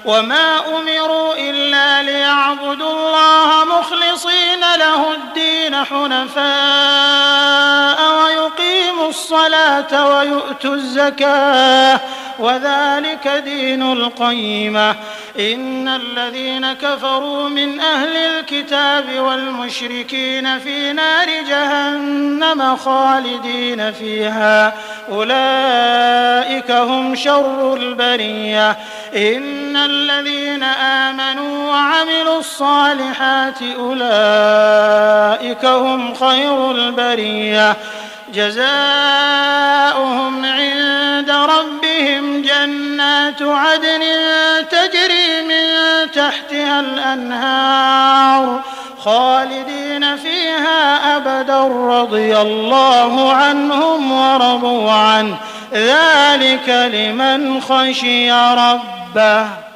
وما أمروا إلا ليعبدوا الله مخلصين له الدين حنفاء ويقيموا الصلاة ويؤتوا الزكاة وذلك دين القيمة. إن الذين كفروا من أهل الكتاب والمشركين في نار جهنم خالدين فيها أولئك هم شر البرية. إن الذين آمنوا وعملوا الصالحات أولئك هم خير البرية. جزاؤهم عند ربهم جنات عدن تجري من تحتها الأنهار خالدين فيها أبدا رضي الله عنهم ورضوا عنه ذلك لمن خشي ربه.